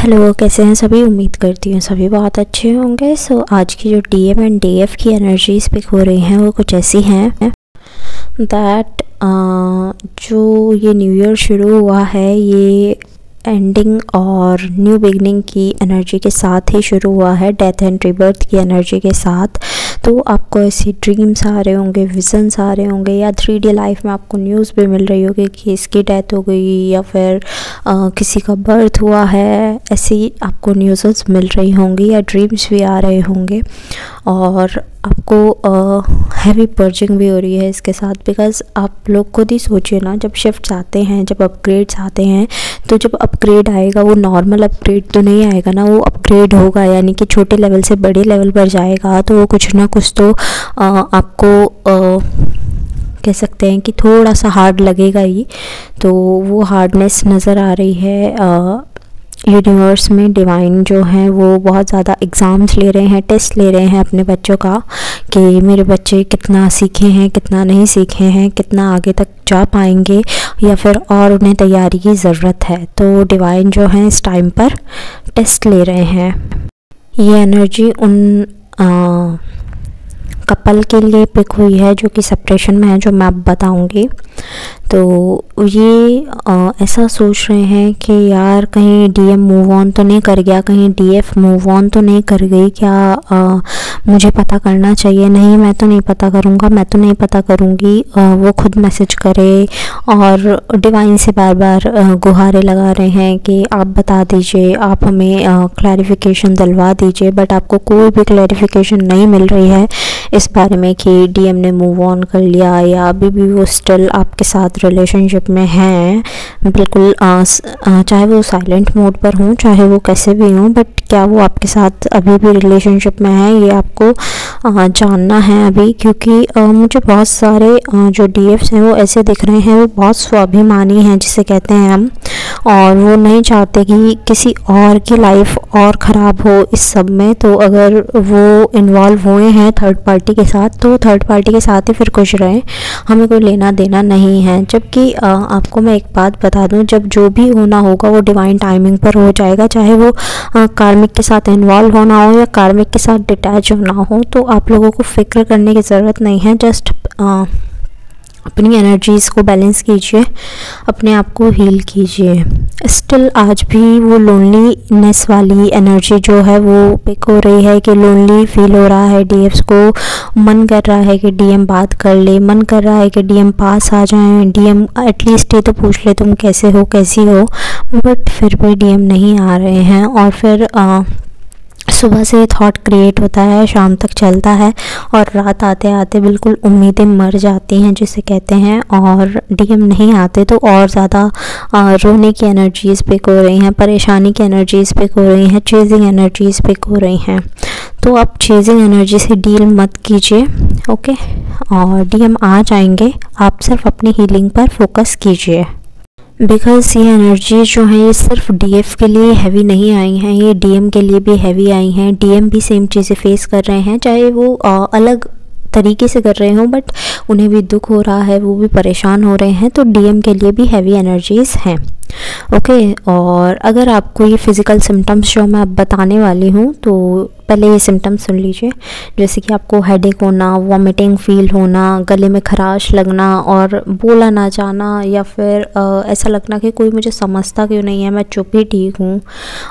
Hello, कैसे हैं सभी। उम्मीद करती हूँ सभी बहुत अच्छे होंगे। आज की जो डीएम एंड डीएफ की एनर्जीज पिक हो रही हैं वो कुछ ऐसी हैं दैट जो ये न्यू ईयर शुरू हुआ है ये एंडिंग और न्यू बिगनिंग की एनर्जी के साथ ही शुरू हुआ है, डेथ एंड रिबर्थ की एनर्जी के साथ। तो आपको ऐसे ड्रीम्स आ रहे होंगे, विजन्स आ रहे होंगे, या 3D लाइफ में आपको न्यूज़ भी मिल रही होगी कि इसकी डेथ हो गई या फिर किसी का बर्थ हुआ है, ऐसी आपको न्यूज़ मिल रही होंगी या ड्रीम्स भी आ रहे होंगे। और आपको हैवी पर्जिंग भी हो रही है इसके साथ, बिकॉज़ आप लोग खुद ही सोचिए ना, जब शिफ्ट्स आते हैं, जब अपग्रेड्स आते हैं, तो जब अपग्रेड आएगा वो नॉर्मल अपग्रेड तो नहीं आएगा ना, वो अपग्रेड होगा, यानी कि छोटे लेवल से बड़े लेवल पर जाएगा। तो वो कुछ ना कुछ तो आपको कह सकते हैं कि थोड़ा सा हार्ड लगेगा ही। तो वो हार्डनेस नज़र आ रही है यूनिवर्स में। डिवाइन जो हैं वो बहुत ज़्यादा एग्ज़ाम्स ले रहे हैं, टेस्ट ले रहे हैं अपने बच्चों का कि मेरे बच्चे कितना सीखे हैं, कितना नहीं सीखे हैं, कितना आगे तक जा पाएंगे या फिर और उन्हें तैयारी की ज़रूरत है। तो डिवाइन जो हैं इस टाइम पर टेस्ट ले रहे हैं। ये एनर्जी उन कपल के लिए पिक हुई है जो कि सेपरेशन में है, जो मैं अब बताऊंगी। तो ये ऐसा सोच रहे हैं कि यार कहीं डीएम मूव ऑन तो नहीं कर गया, कहीं डीएफ मूव ऑन तो नहीं कर गई क्या, मुझे पता करना चाहिए। नहीं, मैं तो नहीं पता करूँगा, मैं तो नहीं पता करूँगी। वो खुद मैसेज करे और डिवाइन से बार बार गुहारे लगा रहे हैं कि आप बता दीजिए, आप हमें क्लैरिफिकेशन दिलवा दीजिए। बट आपको कोई भी क्लैरिफिकेशन नहीं मिल रही है इस बारे में कि डीएम ने मूव ऑन कर लिया या अभी भी वो स्टिल आपके साथ रिलेशनशिप में हैं। बिल्कुल चाहे वो साइलेंट मोड पर हों, चाहे वो कैसे भी हों, बट क्या वो आपके साथ अभी भी रिलेशनशिप में है, ये आपको जानना है अभी। क्योंकि मुझे बहुत सारे जो डीएफ्स हैं वो ऐसे दिख रहे हैं, वो बहुत स्वाभिमानी हैं जिसे कहते हैं हम, और वो नहीं चाहते कि किसी और की लाइफ और ख़राब हो इस सब में। तो अगर वो इन्वॉल्व हुए हैं थर्ड पार्टी के साथ, तो थर्ड पार्टी के साथ ही फिर खुश रहें, हमें कोई लेना देना नहीं है। जबकि आपको मैं एक बात बता दूं, जब जो भी होना होगा वो डिवाइन टाइमिंग पर हो जाएगा, चाहे वो कार्मिक के साथ इन्वॉल्व होना हो या कार्मिक के साथ डिटैच होना हो। तो आप लोगों को फिक्र करने की ज़रूरत नहीं है। जस्ट अपनी एनर्जीज़ को बैलेंस कीजिए, अपने आप को हील कीजिए। स्टिल आज भी वो लोनलीनेस वाली एनर्जी जो है वो पिक हो रही है कि लोनली फील हो रहा है डीएफ्स को। मन कर रहा है कि डीएम बात कर ले, मन कर रहा है कि डीएम पास आ जाएं, डीएम एटलीस्ट ये तो पूछ ले तुम कैसे हो, कैसी हो। बट फिर भी डीएम नहीं आ रहे हैं। और फिर सुबह से थॉट क्रिएट होता है, शाम तक चलता है, और रात आते आते बिल्कुल उम्मीदें मर जाती हैं जिसे कहते हैं। और डीएम नहीं आते तो और ज़्यादा रोने की एनर्जीज़ पिक हो रही हैं, परेशानी की एनर्जीज़ पिक हो रही हैं, चेजिंग एनर्जीज़ पिक हो रही हैं। तो आप चेजिंग एनर्जी से डील मत कीजिए, ओके। और डीएम आ जाएंगे, आप सिर्फ अपनी हीलिंग पर फोकस कीजिए। बिकॉज़ ये एनर्जी जो है ये सिर्फ डीएफ के लिए हैवी नहीं आई हैं, ये डीएम के लिए भी हैवी आई हैं। डीएम भी सेम चीज़ें फेस कर रहे हैं, चाहे वो अलग तरीके से कर रहे हों, बट उन्हें भी दुख हो रहा है, वो भी परेशान हो रहे हैं। तो डीएम के लिए भी हैवी एनर्जीज़ हैं, ओके। और अगर आपको ये फिज़िकल सिम्टम्स जो मैं अब बताने वाली हूँ, तो पहले ये सिम्टम्स सुन लीजिए। जैसे कि आपको हेडेक होना, वॉमिटिंग फील होना, गले में खराश लगना और बोला ना जाना, या फिर ऐसा लगना कि कोई मुझे समझता क्यों नहीं है, मैं चुप ही ठीक हूँ,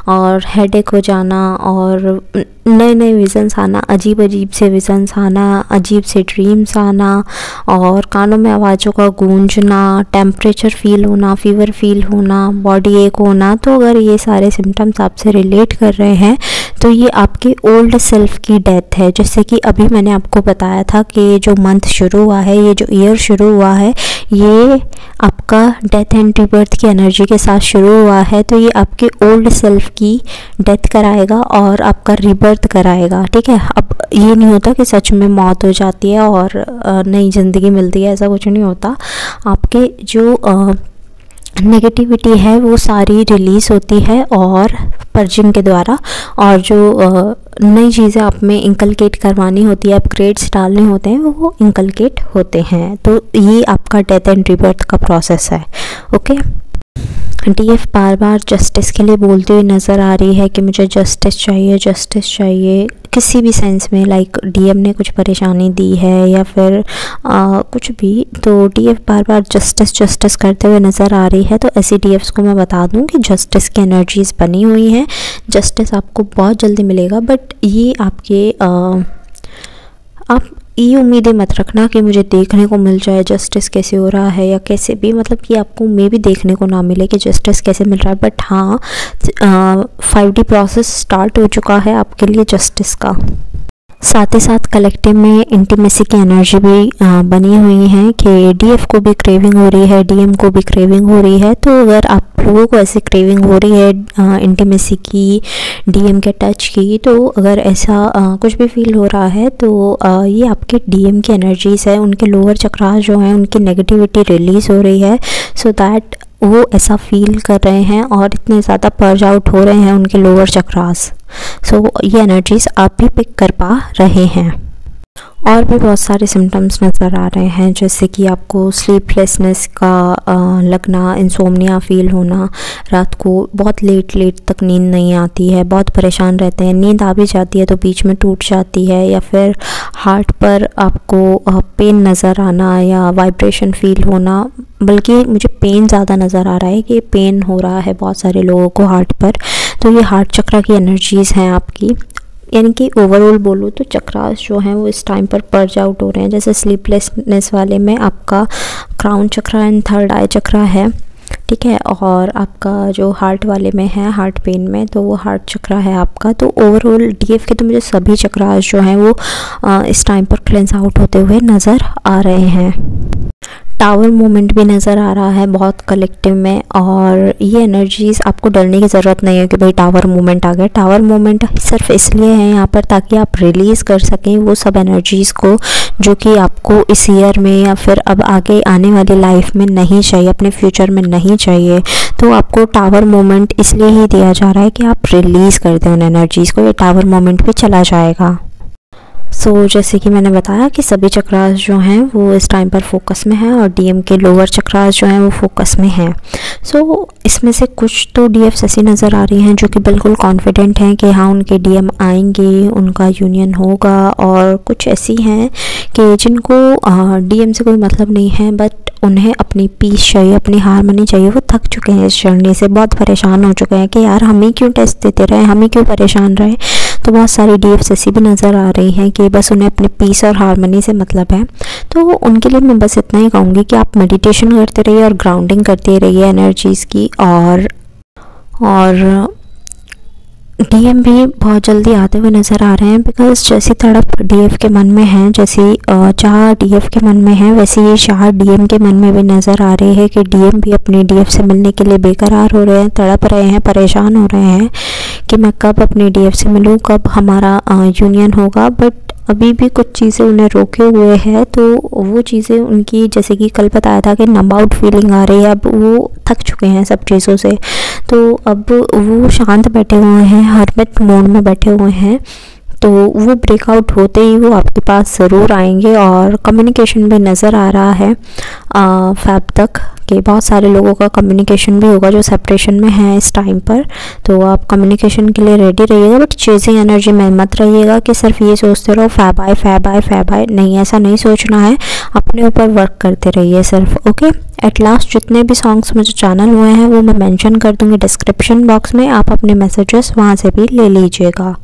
और हेडेक हो जाना, और नए नए विजन्स आना, अजीब अजीब से विजन्स आना, अजीब से ड्रीम्स आना, और कानों में आवाज़ों का गूंजना, टेम्परेचर फील होना, फीवर फील होना, बॉडी एक होना। तो अगर ये सारे सिम्टम्स आपसे रिलेट कर रहे हैं तो ये आपके ओल्ड सेल्फ की डेथ है। जैसे कि अभी मैंने आपको बताया था कि जो मंथ शुरू हुआ है, ये जो ईयर शुरू हुआ है, ये आपका डेथ एंड रिबर्थ की एनर्जी के साथ शुरू हुआ है। तो ये आपके ओल्ड सेल्फ की डेथ कराएगा और आपका रिबर्थ कराएगा, ठीक है। अब ये नहीं होता कि सच में मौत हो जाती है और नई ज़िंदगी मिलती है, ऐसा कुछ नहीं होता। आपके जो नेगेटिविटी है वो सारी रिलीज़ होती है और पर्जिंग के द्वारा, और जो नई चीज़ें आप में इंकलकेट करवानी होती है, अपग्रेड्स डालने होते हैं, वो इंकलकेट होते हैं। तो ये आपका डेथ एंड रिबर्थ का प्रोसेस है, ओके। डीएफ बार बार जस्टिस के लिए बोलती हुई नज़र आ रही है कि मुझे जस्टिस चाहिए किसी भी सेंस में, लाइक डीएम ने कुछ परेशानी दी है या फिर कुछ भी, तो डीएफ बार बार जस्टिस करते हुए नज़र आ रही है। तो ऐसी डीएफ्स को मैं बता दूं कि जस्टिस की एनर्जीज़ बनी हुई हैं, जस्टिस आपको बहुत जल्दी मिलेगा। बट ये आपके आप ये उम्मीदें मत रखना कि मुझे देखने को मिल जाए जस्टिस कैसे हो रहा है या कैसे भी, मतलब कि आपको मे भी देखने को ना मिले कि जस्टिस कैसे मिल रहा है। बट हाँ, 5D प्रोसेस स्टार्ट हो चुका है आपके लिए जस्टिस का। साथ ही साथ कलेक्टिव में इंटीमेसी की एनर्जी भी बनी हुई है कि डीएफ को भी क्रेविंग हो रही है, डीएम को भी क्रेविंग हो रही है। तो अगर आप लोगों को ऐसी क्रेविंग हो रही है इंटीमेसी की, डीएम के टच की, तो अगर ऐसा कुछ भी फील हो रहा है तो ये आपके डीएम की एनर्जीज़ है, उनके लोअर चक्रास जो हैं उनकी नेगेटिविटी रिलीज़ हो रही है, सो दैट वो ऐसा फील कर रहे हैं और इतने ज़्यादा पर्ज आउट हो रहे हैं उनके लोअर चक्रास। सो ये एनर्जीज़ आप भी पिक कर पा रहे हैं। और भी बहुत सारे सिम्टम्स नज़र आ रहे हैं, जैसे कि आपको स्लीपलेसनेस का लगना, इंसोम्निया फील होना, रात को बहुत लेट तक नींद नहीं आती है, बहुत परेशान रहते हैं, नींद आ भी जाती है तो बीच में टूट जाती है, या फिर हार्ट पर आपको पेन नज़र आना या वाइब्रेशन फील होना, बल्कि मुझे पेन ज़्यादा नज़र आ रहा है कि पेन हो रहा है बहुत सारे लोगों को हार्ट पर। तो ये हार्ट चक्र की एनर्जीज़ हैं आपकी, यानी कि ओवरऑल बोलो तो चक्रास जो हैं वो इस टाइम पर पर्ज आउट हो रहे हैं। जैसे स्लीपलेसनेस वाले में आपका क्राउन चक्र एंड थर्ड आई चक्र है, ठीक है, और आपका जो हार्ट वाले में है, हार्ट पेन में, तो वो हार्ट चक्र है आपका। तो ओवरऑल डीएफ के तो मुझे सभी चक्रास जो हैं वो इस टाइम पर क्लेंस आउट होते हुए नज़र आ रहे हैं। टावर मूवमेंट भी नज़र आ रहा है बहुत कलेक्टिव में, और ये एनर्जीज़ आपको डरने की ज़रूरत नहीं है कि भाई टावर मूवमेंट आ गया। टावर मूवमेंट सिर्फ इसलिए है यहाँ पर ताकि आप रिलीज़ कर सकें वो सब एनर्जीज़ को जो कि आपको इस ईयर में या फिर अब आगे आने वाली लाइफ में नहीं चाहिए, अपने फ्यूचर में नहीं चाहिए। तो आपको टावर मूवमेंट इसलिए ही दिया जा रहा है कि आप रिलीज़ कर दें उन एनर्जीज़ को, ये टावर मूवमेंट भी चला जाएगा। जैसे कि मैंने बताया कि सभी चक्रास जो हैं वो इस टाइम पर फोकस में हैं और डीएम के लोअर चक्रास जो हैं वो फोकस में हैं। इसमें से कुछ तो डीएफ्स ऐसी नज़र आ रही हैं जो कि बिल्कुल कॉन्फिडेंट हैं कि हाँ उनके डीएम आएंगे, उनका यूनियन होगा, और कुछ ऐसी हैं कि जिनको डीएम से कोई मतलब नहीं है, बट उन्हें अपनी पीस चाहिए, अपनी हारमोनी चाहिए। वो थक चुके हैं इस जर्नी से, बहुत परेशान हो चुके हैं कि यार हम ही क्यों टेस्ट देते रहे, हम ही क्यों परेशान रहे। तो बहुत सारी डीएफ्स ऐसी भी नज़र आ रही हैं कि बस उन्हें अपने पीस और हारमोनी से मतलब है। तो उनके लिए मैं बस इतना ही कहूँगी कि आप मेडिटेशन करते रहिए और ग्राउंडिंग करते रहिए एनर्जीज़ की, और डीएम भी बहुत जल्दी आते हुए नज़र आ रहे हैं। बिकॉज जैसी तड़प डीएफ के मन में है, जैसी चाह डीएफ के मन में है, वैसे ये चाह डीएम के मन में भी नज़र आ रही है कि डीएम भी अपने डीएफ से मिलने के लिए बेकरार हो रहे हैं, तड़प रहे हैं, परेशान हो रहे हैं कि मैं कब अपने डीएफ से मिलूँ, कब हमारा यूनियन होगा। बट अभी भी कुछ चीज़ें उन्हें रोके हुए हैं, तो वो चीज़ें उनकी, जैसे कि कल बताया था कि नंब आउट फीलिंग आ रही है, अब वो थक चुके हैं सब चीज़ों से। तो अब वो शांत बैठे हुए हैं, हरमत मोड में बैठे हुए हैं। तो वो ब्रेकआउट होते ही वो आपके पास ज़रूर आएंगे, और कम्युनिकेशन भी नज़र आ रहा है फैब तक कि बहुत सारे लोगों का कम्युनिकेशन भी होगा जो सेपरेशन में है इस टाइम पर। तो आप कम्युनिकेशन के लिए रेडी रहिएगा, बट चेजिंग एनर्जी में मत रहिएगा कि सिर्फ ये सोचते रहो फैब आए। नहीं, ऐसा नहीं सोचना है, अपने ऊपर वर्क करते रहिए सिर्फ। ओके, एट लास्ट जितने भी सॉन्ग्स मुझे चैनल हुए हैं वो मैं मेंशन कर दूँगी डिस्क्रिप्शन बॉक्स में, आप अपने मैसेजेस वहाँ से भी ले लीजिएगा।